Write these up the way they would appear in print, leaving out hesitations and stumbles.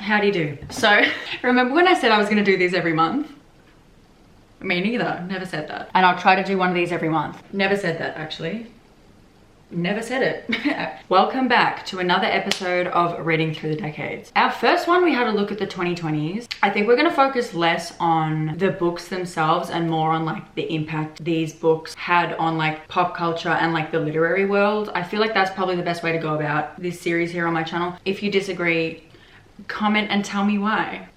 Howdy do. So, remember when I said I was gonna do these every month? Me neither, never said that. And I'll try to do one of these every month. Never said that, actually. Never said it. Welcome back to another episode of Reading Through the Decades. Our first one, we had a look at the 2020s. I think we're gonna focus less on the books themselves and more on like the impact these books had on like pop culture and like the literary world. I feel like that's probably the best way to go about this series here on my channel. If you disagree, comment and tell me why.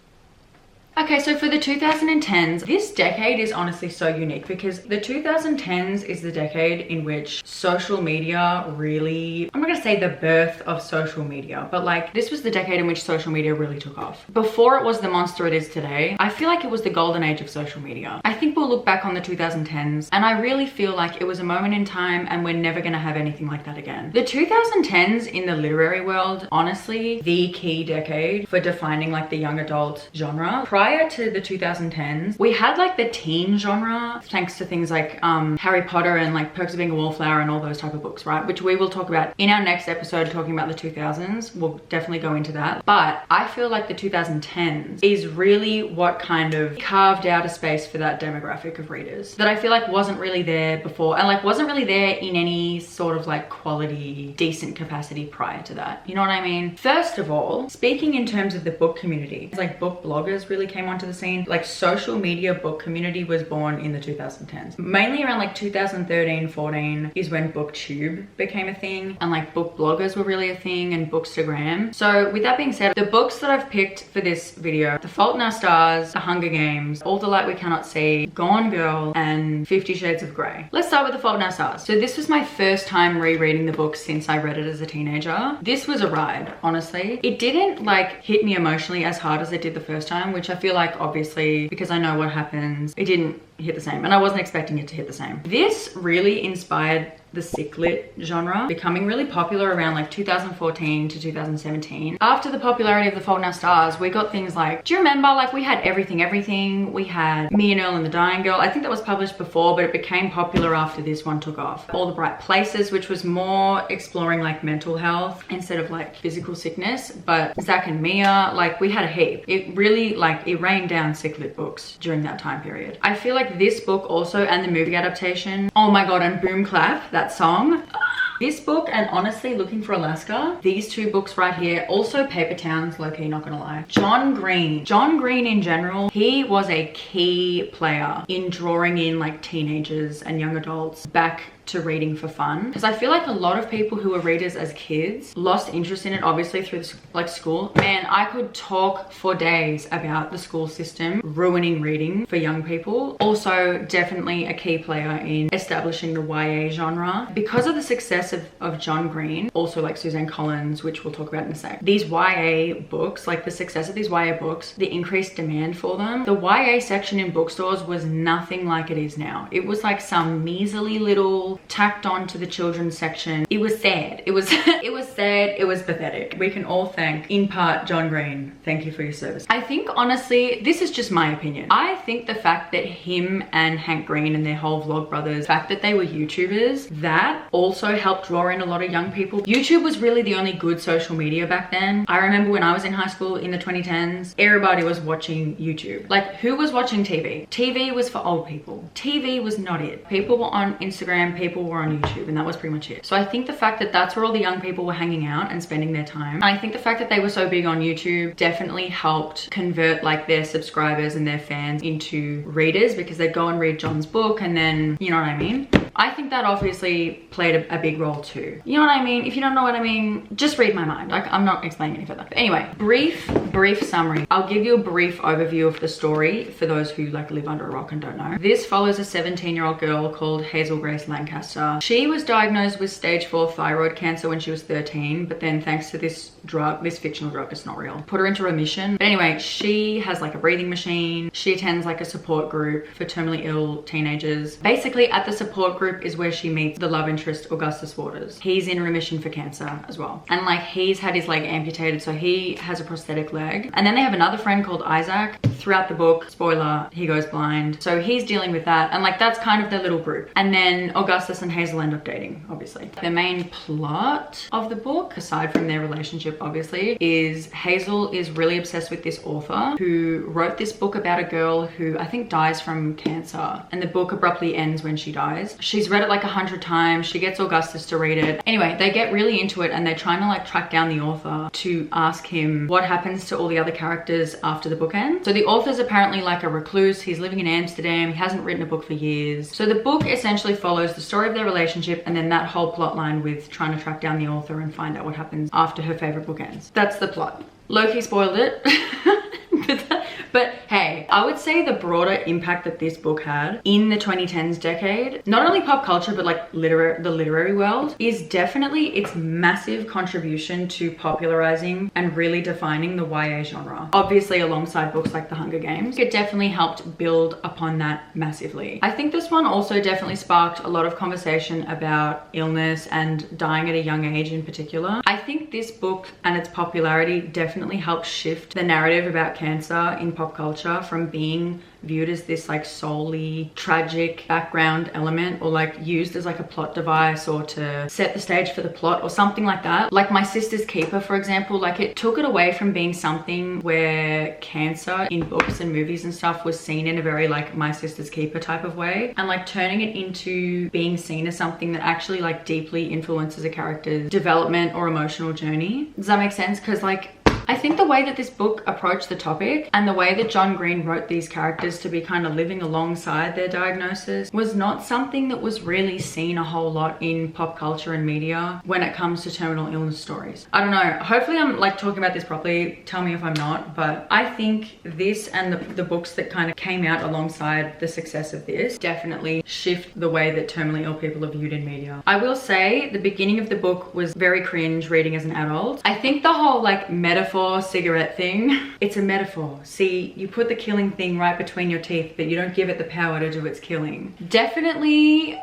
Okay, so for the 2010s, this decade is honestly so unique because the 2010s is the decade in which social media really, I'm not gonna say the birth of social media, but like this was the decade in which social media really took off. Before it was the monster it is today, I feel like it was the golden age of social media. I think we'll look back on the 2010s and I really feel like it was a moment in time and we're never gonna have anything like that again. The 2010s in the literary world, honestly, the key decade for defining like the young adult genre. Prior to the 2010s, we had like the teen genre thanks to things like Harry Potter and like Perks of Being a Wallflower and all those type of books, right? Which we will talk about in our next episode talking about the 2000s. We'll definitely go into that. But I feel like the 2010s is really what kind of carved out a space for that demographic of readers that I feel like wasn't really there before and like wasn't really there in any sort of like quality, decent capacity prior to that. You know what I mean? First of all, speaking in terms of the book community, like book bloggers really came onto the scene. Like social media book community was born in the 2010s. Mainly around like 2013, 14 is when BookTube became a thing and like book bloggers were really a thing and Bookstagram. So with that being said, the books that I've picked for this video, The Fault in Our Stars, The Hunger Games, All the Light We Cannot See, Gone Girl, and 50 Shades of Grey. Let's start with The Fault in Our Stars. So this was my first time rereading the book since I read it as a teenager. This was a ride, honestly. It didn't like hit me emotionally as hard as it did the first time, which I feel like obviously because I know what happens, it didn't hit the same and I wasn't expecting it to hit the same. This really inspired the sick lit genre becoming really popular around like 2014 to 2017. After the popularity of The Fault in Our Stars, we got things like, do you remember like we had Everything, we had Me and Earl and the Dying Girl. I think that was published before, but it became popular after this one took off. All the Bright Places, which was more exploring like mental health instead of like physical sickness, but Zach and Mia, like we had a heap. It really like it rained down sick lit books during that time period. I feel like this book also and the movie adaptation, oh my god, and Boom Clap, that song. This book and honestly Looking for Alaska, these two books right here, also Paper Towns, low-key, not gonna lie. John Green in general, he was a key player in drawing in like teenagers and young adults back to reading for fun, because I feel like a lot of people who were readers as kids lost interest in it obviously through like school. Man, I could talk for days about the school system ruining reading for young people. Also definitely a key player in establishing the YA genre because of the success of John Green, also like Suzanne Collins, which we'll talk about in a sec. These YA books, like the success of these YA books, the increased demand for them, the YA section in bookstores was nothing like it is now. It was like some measly little tacked on to the children's section. It was sad. It was it was sad. It was pathetic. We can all thank in part John Green. Thank you for your service. I think honestly, this is just my opinion. I think the fact that him and Hank Green and their whole Vlogbrothers, the fact that they were YouTubers, that also helped draw in a lot of young people. YouTube was really the only good social media back then. I remember when I was in high school in the 2010s, everybody was watching YouTube. Like who was watching TV? TV was for old people. TV was not it. People were on Instagram, people were on YouTube, and that was pretty much it. So I think the fact that that's where all the young people were hanging out and spending their time, I think the fact that they were so big on YouTube definitely helped convert like their subscribers and their fans into readers, because they'd go and read John's book and then, you know what I mean? I think that obviously played a big role too. You know what I mean? If you don't know what I mean, just read my mind. Like, I'm not explaining any further. But anyway, brief summary. I'll give you a brief overview of the story for those who like live under a rock and don't know. This follows a 17-year-old girl called Hazel Grace Lancaster. She was diagnosed with stage 4 thyroid cancer when she was 13, but then thanks to this drug, this fictional drug, it's not real, put her into remission. But anyway, she has like a breathing machine. She attends like a support group for terminally ill teenagers. Basically at the support group is where she meets the love interest Augustus Waters. He's in remission for cancer as well. And like he's had his leg amputated, so he has a prosthetic leg. leg. And then they have another friend called Isaac. Throughout the book, spoiler, he goes blind. So he's dealing with that. And like, that's kind of their little group. And then Augustus and Hazel end up dating, obviously. The main plot of the book, aside from their relationship, obviously, is Hazel is really obsessed with this author who wrote this book about a girl who I think dies from cancer. And the book abruptly ends when she dies. She's read it like 100 times. She gets Augustus to read it. Anyway, they get really into it and they're trying to like track down the author to ask him what happens to all the other characters after the book ends. So the author's apparently like a recluse. He's living in Amsterdam. He hasn't written a book for years. So the book essentially follows the story of their relationship and then that whole plot line with trying to track down the author and find out what happens after her favorite book ends. That's the plot. Loki spoiled it. But hey, I would say the broader impact that this book had in the 2010s decade, not only pop culture, but like the literary world, is definitely its massive contribution to popularizing and really defining the YA genre. Obviously, alongside books like The Hunger Games, it definitely helped build upon that massively. I think this one also definitely sparked a lot of conversation about illness and dying at a young age in particular. I think this book and its popularity definitely helped shift the narrative about cancer in pop culture from being viewed as this like solely tragic background element or like used as like a plot device or to set the stage for the plot or something like that. Like My Sister's Keeper, for example, like it took it away from being something where cancer in books and movies and stuff was seen in a very like My Sister's Keeper type of way, and like turning it into being seen as something that actually like deeply influences a character's development or emotional journey. Does that make sense? Because like I think the way that this book approached the topic and the way that John Green wrote these characters to be kind of living alongside their diagnosis was not something that was really seen a whole lot in pop culture and media when it comes to terminal illness stories. I don't know, hopefully I'm like talking about this properly, tell me if I'm not, but I think this and the books that kind of came out alongside the success of this definitely shift the way that terminally ill people are viewed in media. I will say the beginning of the book was very cringe reading as an adult. I think the whole like metaphor cigarette thing, it's a metaphor. See, you put the killing thing right between your teeth, but you don't give it the power to do its killing. Definitely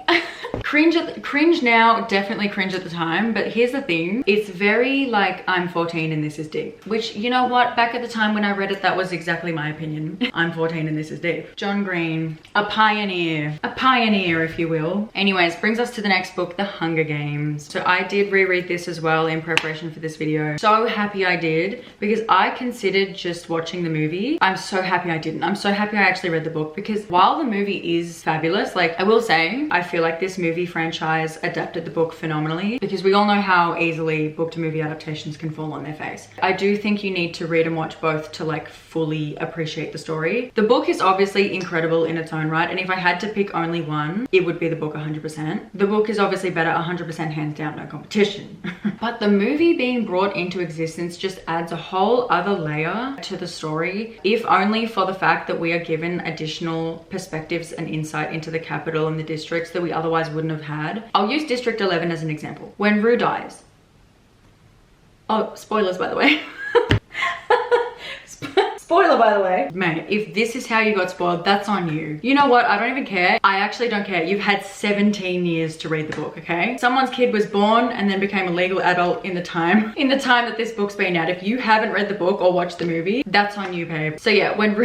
cringe now, definitely cringe at the time, but here's the thing, it's very like I'm 14 and this is deep, which, you know what, back at the time when I read it, that was exactly my opinion. I'm 14 and this is deep. John Green, a pioneer if you will. Anyways, brings us to the next book, The Hunger Games. So I did reread this as well in preparation for this video. So happy I did, because I considered just watching the movie. I'm so happy I didn't. I'm so happy I actually read the book, because while the movie is fabulous, like I will say, I feel like this movie franchise adapted the book phenomenally, because we all know how easily book to movie adaptations can fall on their face. I do think you need to read and watch both to like fully appreciate the story. The book is obviously incredible in its own right, and if I had to pick only one, it would be the book 100%. The book is obviously better 100%, hands down, no competition. But the movie being brought into existence just adds a whole other layer to the story, if only for the fact that we are given additional perspectives and insight into the capital and the districts that we otherwise wouldn't have had. I'll use District 11 as an example. When Rue dies. Oh, spoilers by the way. Spoiler by the way. Mate, if this is how you got spoiled, that's on you. You know what? I don't even care. I actually don't care. You've had 17 years to read the book, okay? Someone's kid was born and then became a legal adult in the time that this book's been out. If you haven't read the book or watched the movie, that's on you, babe. So yeah, when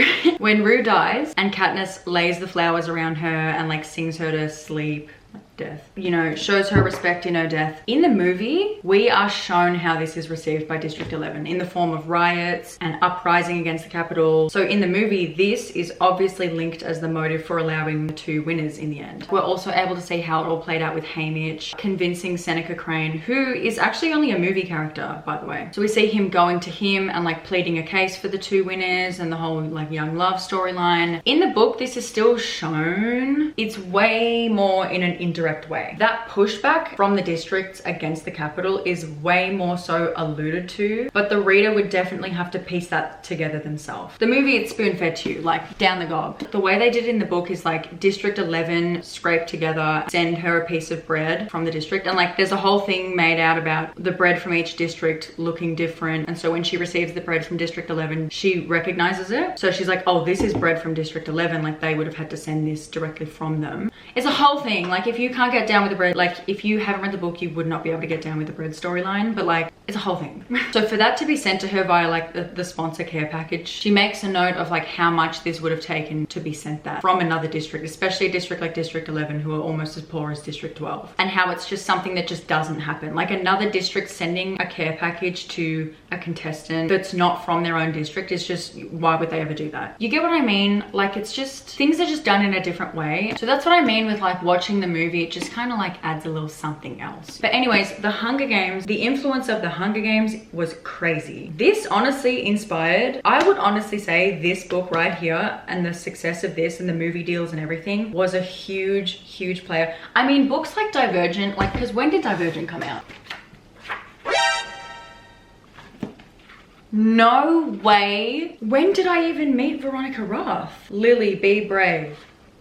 Rue dies and Katniss lays the flowers around her and like sings her to sleep, death, you know, shows her respect in her death. In the movie, we are shown how this is received by District 11 in the form of riots and uprising against the Capitol. So in the movie, this is obviously linked as the motive for allowing the two winners in the end. We're also able to see how it all played out with Haymitch convincing Seneca Crane, who is actually only a movie character, by the way. So we see him going to him and like pleading a case for the two winners and the whole like young love storyline. In the book, this is still shown. It's way more in an indirect way. That pushback from the districts against the Capitol is way more so alluded to, but the reader would definitely have to piece that together themselves. The movie, it's spoon-fed to you, like down the gob. The way they did it in the book is like District 11 scrape together, send her a piece of bread from the district, and like there's a whole thing made out about the bread from each district looking different, and so when she receives the bread from District 11, she recognizes it. So she's like, oh, this is bread from District 11, like they would have had to send this directly from them. It's a whole thing. Like if you can't get down with the bread. Like, if you haven't read the book, you would not be able to get down with the bread storyline, but like, it's a whole thing. So for that to be sent to her via like the sponsor care package, she makes a note of like how much this would have taken to be sent that from another district, especially a district like District 11, who are almost as poor as District 12, and how it's just something that just doesn't happen. Like, another district sending a care package to a contestant that's not from their own district is just, why would they ever do that? You get what I mean? Like, it's just, things are just done in a different way. So that's what I mean with like watching the movie. It just kind of like adds a little something else. But anyways, the Hunger Games, the influence of the Hunger Games was crazy. This honestly inspired, I would honestly say this book right here and the success of this and the movie deals and everything was a huge player. I mean, books like Divergent, like, because when did Divergent come out? No way. When did I even meet Veronica Roth? Lily, be brave.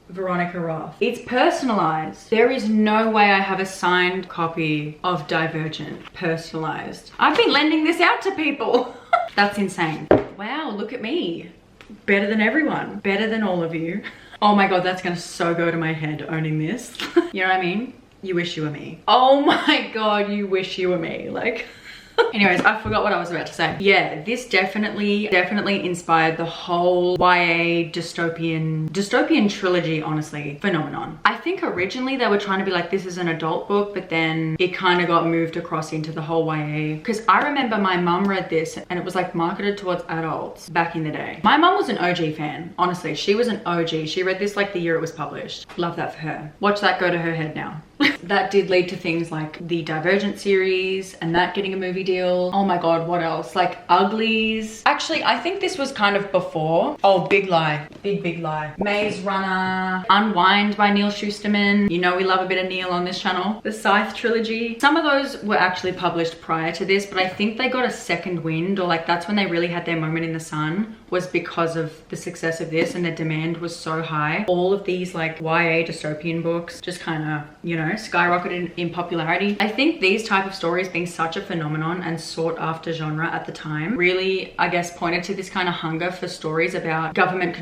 Veronica Roth. It's personalized. There is no way I have a signed copy of Divergent personalized. I've been lending this out to people. That's insane. Wow, look at me. Better than everyone. Better than all of you. Oh my God, that's gonna so go to my head owning this. You know what I mean? You wish you were me. Oh my God, you wish you were me. Like, anyways, I forgot what I was about to say. Yeah, this definitely inspired the whole YA dystopian trilogy, honestly, phenomenon. I think originally they were trying to be like, this is an adult book, but then it kind of got moved across into the whole YA. Because I remember my mum read this and it was like marketed towards adults back in the day. My mum was an OG fan, honestly. She was an OG. She read this like the year it was published. Love that for her. Watch that go to her head now. That did lead to things like the Divergent series and that getting a movie deal. Oh my God, what else? Like Uglies. Actually, I think this was kind of before. Oh, Big Lie. Big Lie. Maze Runner. Unwind by Neil Shusterman. You know we love a bit of Neil on this channel. The Scythe trilogy. Some of those were actually published prior to this, but I think they got a second wind, or like that's when they really had their moment in the sun, was because of the success of this and the demand was so high. All of these like YA dystopian books just kind of, you know, skyrocketed in popularity. I think these type of stories being such a phenomenon and sought after genre at the time really, I guess, pointed to this kind of hunger for stories about government,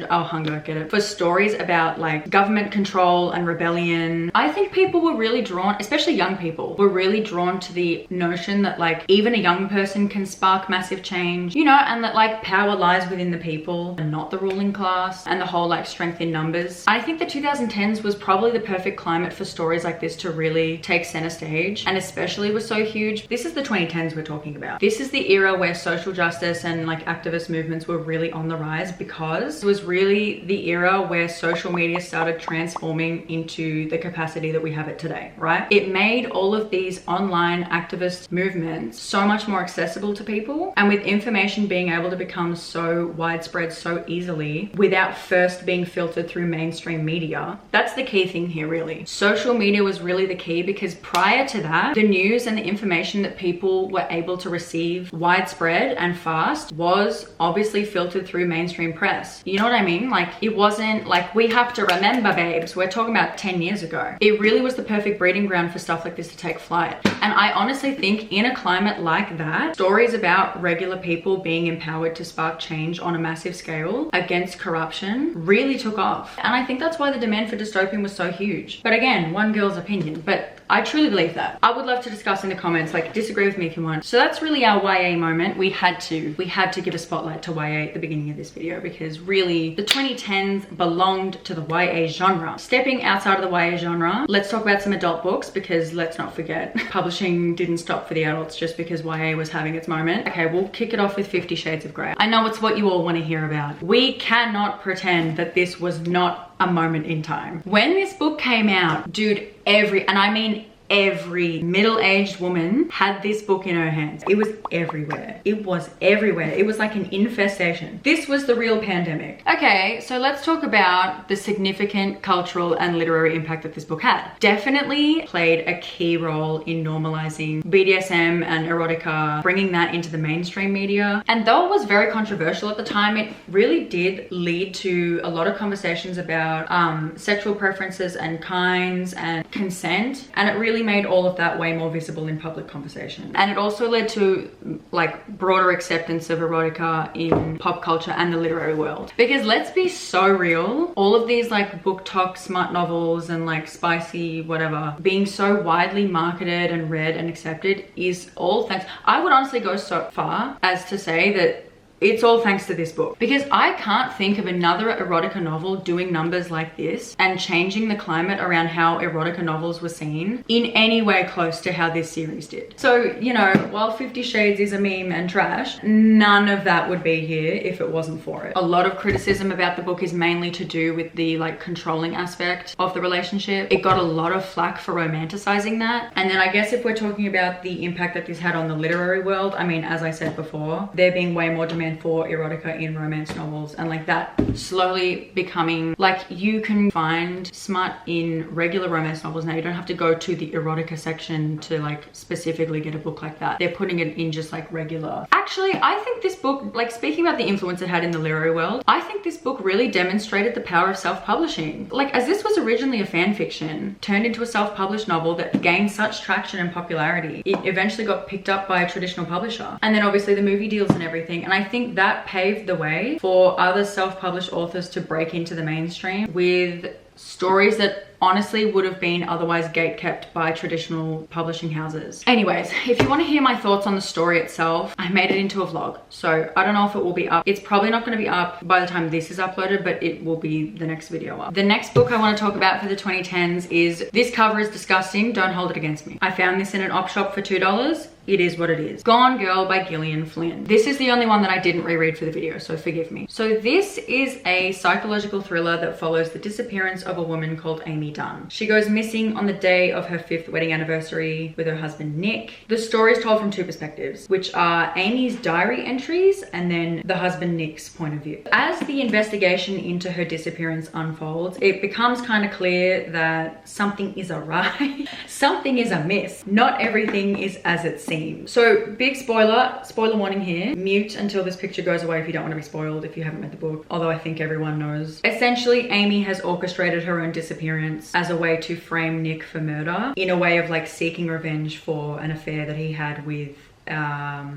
for stories about like government control and rebellion. I think people were really drawn, especially young people, were really drawn to the notion that like even a young person can spark massive change, you know, and that like power lies within the people and not the ruling class, and the whole like strength in numbers. I think the 2010s was probably the perfect climate for stories like this to really take center stage, and especially was so huge. This is the 2010s we're talking about. This is the era where social justice and like activist movements were really on the rise, because it was really the era where social media started transforming into the capacity that we have it today, right? It made all of these online activist movements so much more accessible to people, and with information being able to become so widespread so easily without first being filtered through mainstream media. That's the key thing here, really. Social media was really the key, because prior to that, the news and the information that people were able to receive widespread and fast was obviously filtered through mainstream press. You know what I mean? Like, it wasn't like, we have to remember, babes, we're talking about 10 years ago. It really was the perfect breeding ground for stuff like this to take flight. And I honestly think in a climate like that, stories about regular people being empowered to spark change on a massive scale against corruption really took off. And I think that's why the demand for dystopian was so huge. But again, one girl's opinion, but I truly believe that. I would love to discuss in the comments, like, disagree with me if you want. So that's really our YA moment. We had to give a spotlight to YA at the beginning of this video, because really the 2010s belonged to the YA genre. Stepping outside of the YA genre, let's talk about some adult books, because let's not forget, publishing didn't stop for the adults just because YA was having its moment. Okay, we'll kick it off with 50 Shades of Grey. I know it's what you all want to hear about. We cannot pretend that this was not a moment in time. When this book came out, dude, and I mean every middle-aged woman had this book in her hands. It was everywhere. It was everywhere. It was like an infestation. This was the real pandemic. Okay, so let's talk about the significant cultural and literary impact that this book had. Definitely played a key role in normalizing BDSM and erotica, bringing that into the mainstream media. And though it was very controversial at the time, it really did lead to a lot of conversations about sexual preferences and kinds and consent. And it really really made all of that way more visible in public conversation. And it also led to like broader acceptance of erotica in pop culture and the literary world. Because let's be so real, all of these like book talk smart novels and like spicy whatever being so widely marketed and read and accepted is all thanks. I would honestly go so far as to say that it's all thanks to this book, because I can't think of another erotica novel doing numbers like this and changing the climate around how erotica novels were seen in any way close to how this series did. So, you know, while 50 Shades is a meme and trash, none of that would be here if it wasn't for it. A lot of criticism about the book is mainly to do with the like controlling aspect of the relationship. It got a lot of flack for romanticizing that. And then I guess if we're talking about the impact that this had on the literary world, I mean, as I said before, there being way more demand for erotica in romance novels, and like that slowly becoming like you can find smut in regular romance novels now. You don't have to go to the erotica section to like specifically get a book like that. They're putting it in just like regular. Actually, I think this book, like speaking about the influence it had in the literary world, I think this book really demonstrated the power of self-publishing. Like, as this was originally a fan fiction turned into a self-published novel that gained such traction and popularity, it eventually got picked up by a traditional publisher, and then obviously the movie deals and everything. And I think that paved the way for other self-published authors to break into the mainstream with stories that honestly would have been otherwise gatekept by traditional publishing houses. Anyways, if you want to hear my thoughts on the story itself, I made it into a vlog, so I don't know if it will be up. It's probably not going to be up by the time this is uploaded, but it will be the next video up. The next book I want to talk about for the 2010s is, this cover is disgusting, don't hold it against me. I found this in an op shop for $2. It is what it is. Gone Girl by Gillian Flynn. This is the only one that I didn't reread for the video, so forgive me. So this is a psychological thriller that follows the disappearance of a woman called Amy Dunn. She goes missing on the day of her 5th wedding anniversary with her husband Nick. The story is told from two perspectives, which are Amy's diary entries and then the husband Nick's point of view. As the investigation into her disappearance unfolds, it becomes kind of clear that something is awry. Something is amiss. Not everything is as it seems. So big spoiler warning here. Mute until this picture goes away if you don't want to be spoiled if you haven't read the book, although I think everyone knows. Essentially, Amy has orchestrated her own disappearance as a way to frame Nick for murder, in a way of like seeking revenge for an affair that he had with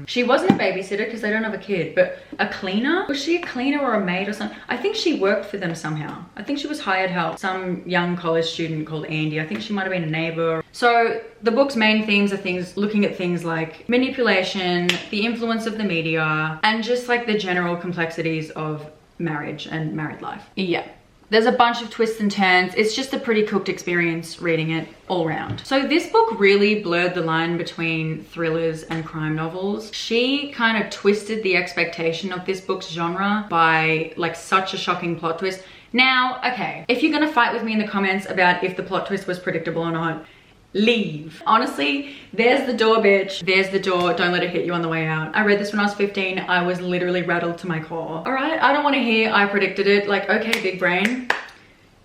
she wasn't a babysitter because they don't have a kid, but a cleaner. Was she a cleaner or a maid or something? I think she worked for them somehow. I think she was hired help. Some young college student called Andy. I think she might have been a neighbor. So the book's main themes are things looking at things like manipulation, the influence of the media, and just like the general complexities of marriage and married life. Yeah. There's a bunch of twists and turns. It's just a pretty cooked experience reading it all round. So this book really blurred the line between thrillers and crime novels. She kind of twisted the expectation of this book's genre by like such a shocking plot twist. Now, okay, if you're gonna fight with me in the comments about if the plot twist was predictable or not, leave. Honestly, there's the door, bitch. There's the door. Don't let it hit you on the way out. I read this when I was 15. I was literally rattled to my core. All right, I don't want to hear I predicted it. Like, okay, big brain,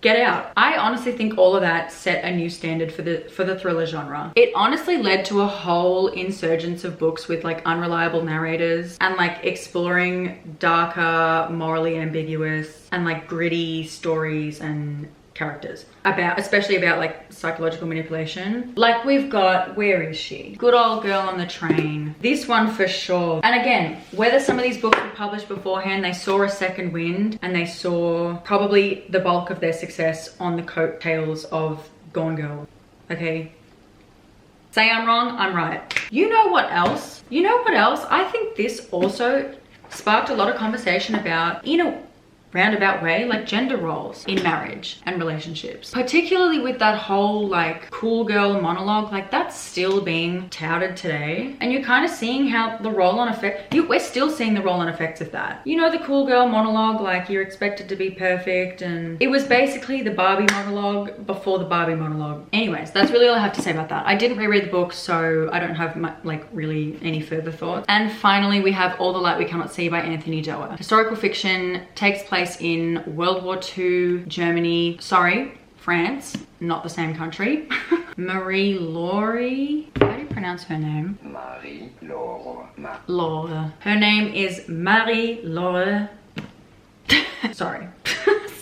get out. I honestly think all of that set a new standard for the thriller genre. It honestly led to a whole insurgence of books with like unreliable narrators and like exploring darker, morally ambiguous and like gritty stories and characters especially about like psychological manipulation. Like we've got, where is she? Good Old Girl on the Train. This one for sure. And again, whether some of these books were published beforehand, they saw a second wind and they saw probably the bulk of their success on the coattails of Gone Girl. Okay, say I'm wrong, I'm right. You know what else? You know what else? I think this also sparked a lot of conversation about, you know, roundabout way, like gender roles in marriage and relationships, particularly with that whole like cool girl monologue. Like that's still being touted today, and you're kind of seeing how the roll-on effect, we're still seeing the roll-on effects of that. You know, the cool girl monologue, like you're expected to be perfect, and it was basically the Barbie monologue before the Barbie monologue. Anyways, that's really all I have to say about that. I didn't reread the book, so I don't have like really any further thoughts. And finally, we have All the Light We Cannot See by Anthony Doerr. Historical fiction, takes place in World War II Germany, France, not the same country. Marie-Laure, how do you pronounce her name? Marie-Laure. Her name is Marie-Laure. Sorry.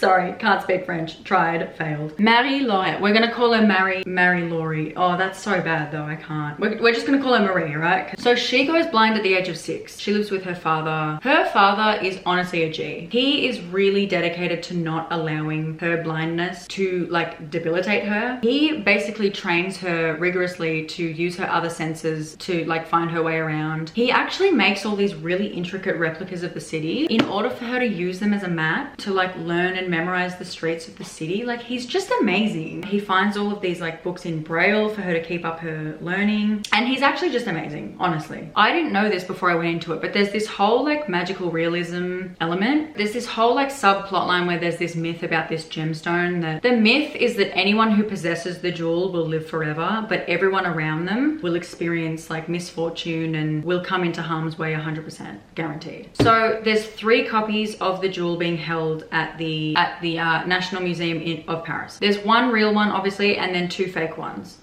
Sorry, can't speak French. Tried, failed. Marie-Laure. We're gonna call her Marie-Laure. Oh, that's so bad though, I can't. We're just gonna call her Marie, right? So she goes blind at the age of 6. She lives with her father. Her father is honestly a G. He is really dedicated to not allowing her blindness to like debilitate her. He basically trains her rigorously to use her other senses to like find her way around. He actually makes all these really intricate replicas of the city in order for her to use them as a map to like learn and memorize the streets of the city. Like, he's just amazing. He finds all of these like books in Braille for her to keep up her learning, and he's actually just amazing, honestly. I didn't know this before I went into it, but there's this whole like magical realism element. There's this whole like subplot line where there's this myth about this gemstone. That the myth is that anyone who possesses the jewel will live forever, but everyone around them will experience like misfortune and will come into harm's way 100% guaranteed. So there's 3 copies of the jewel being held at the National Museum of Paris. There's 1 real one, obviously, and then 2 fake ones.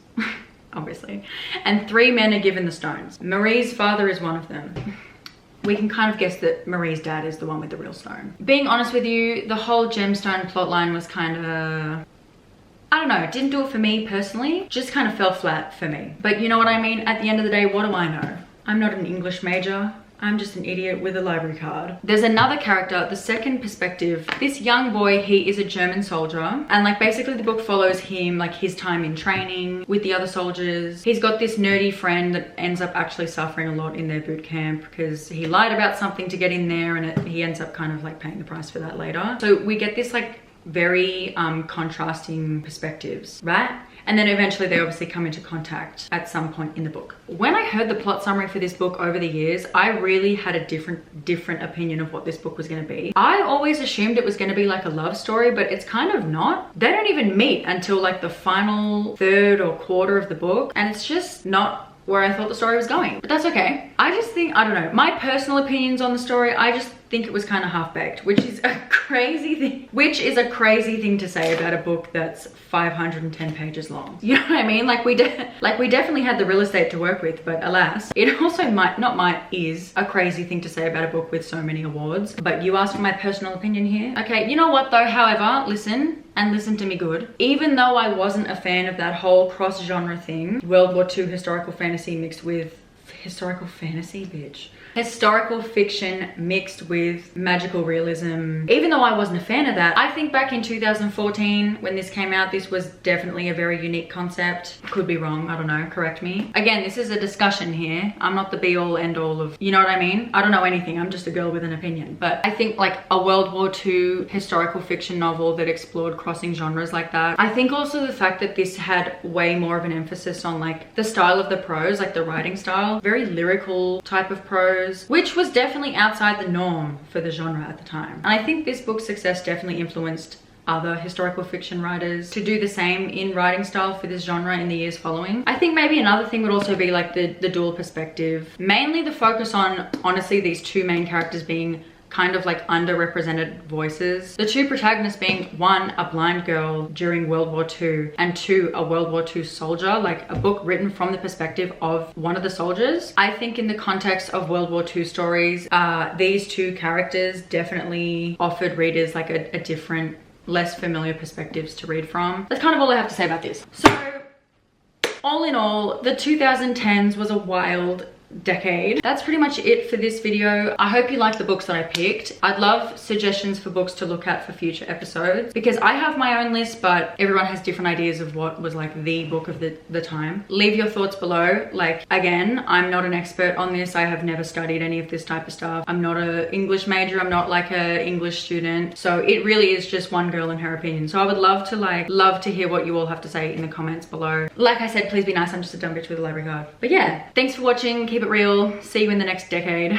Obviously. And 3 men are given the stones. Marie's father is one of them. We can kind of guess that Marie's dad is the one with the real stone. Being honest with you, the whole gemstone plotline was kind of I don't know, it didn't do it for me personally. Just kind of fell flat for me. But you know what I mean? At the end of the day, what do I know? I'm not an English major. I'm just an idiot with a library card. There's another character, the second perspective. This young boy, he is a German soldier. And like basically the book follows him, like his time in training with the other soldiers. He's got this nerdy friend that ends up actually suffering a lot in their boot camp because he lied about something to get in there, and he ends up kind of like paying the price for that later. So we get this like very contrasting perspectives, right? And then eventually they obviously come into contact at some point in the book. When I heard the plot summary for this book over the years, I really had a different opinion of what this book was going to be. I always assumed it was going to be like a love story, but it's kind of not. They don't even meet until like the final third or quarter of the book, and it's just not where I thought the story was going. But that's okay. I just think, I don't know, my personal opinions on the story, I just think it was kind of half-baked, which is a crazy thing to say about a book that's 510 pages long. You know what I mean? Like we definitely had the real estate to work with, but alas, it also is a crazy thing to say about a book with so many awards. But you asked for my personal opinion here. Okay, you know what though, however, listen to me good. Even though I wasn't a fan of that whole cross-genre thing, World War II historical fantasy mixed with historical fantasy, bitch. Historical fiction mixed with magical realism. Even though I wasn't a fan of that, I think back in 2014 when this came out, this was definitely a very unique concept. Could be wrong, I don't know, correct me. Again, this is a discussion here. I'm not the be all end all of, you know what I mean? I don't know anything, I'm just a girl with an opinion. But I think like a World War II historical fiction novel that explored crossing genres like that. I think also the fact that this had way more of an emphasis on like the style of the prose, like the writing style, very lyrical type of prose, which was definitely outside the norm for the genre at the time. And I think this book's success definitely influenced other historical fiction writers to do the same in writing style for this genre in the years following. I think maybe another thing would also be like the dual perspective. Mainly the focus on, honestly, these 2 main characters being kind of like underrepresented voices. The 2 protagonists being 1, a blind girl during World War II, and 2, a World War II soldier, like a book written from the perspective of one of the soldiers. I think in the context of World War II stories, these 2 characters definitely offered readers like a different, less familiar perspectives to read from. That's kind of all I have to say about this. So all in all, the 2010s was a wild decade. That's pretty much it for this video. I hope you like the books that I picked. I'd love suggestions for books to look at for future episodes because I have my own list, but everyone has different ideas of what was like the book of the time. Leave your thoughts below. Like, again, I'm not an expert on this. I have never studied any of this type of stuff. I'm not an English major. I'm not like a English student. So it really is just one girl and her opinion. So I would love to hear what you all have to say in the comments below. Like I said, please be nice. I'm just a dumb bitch with a library card. But yeah, thanks for watching. Keep it real. See you in the next decade.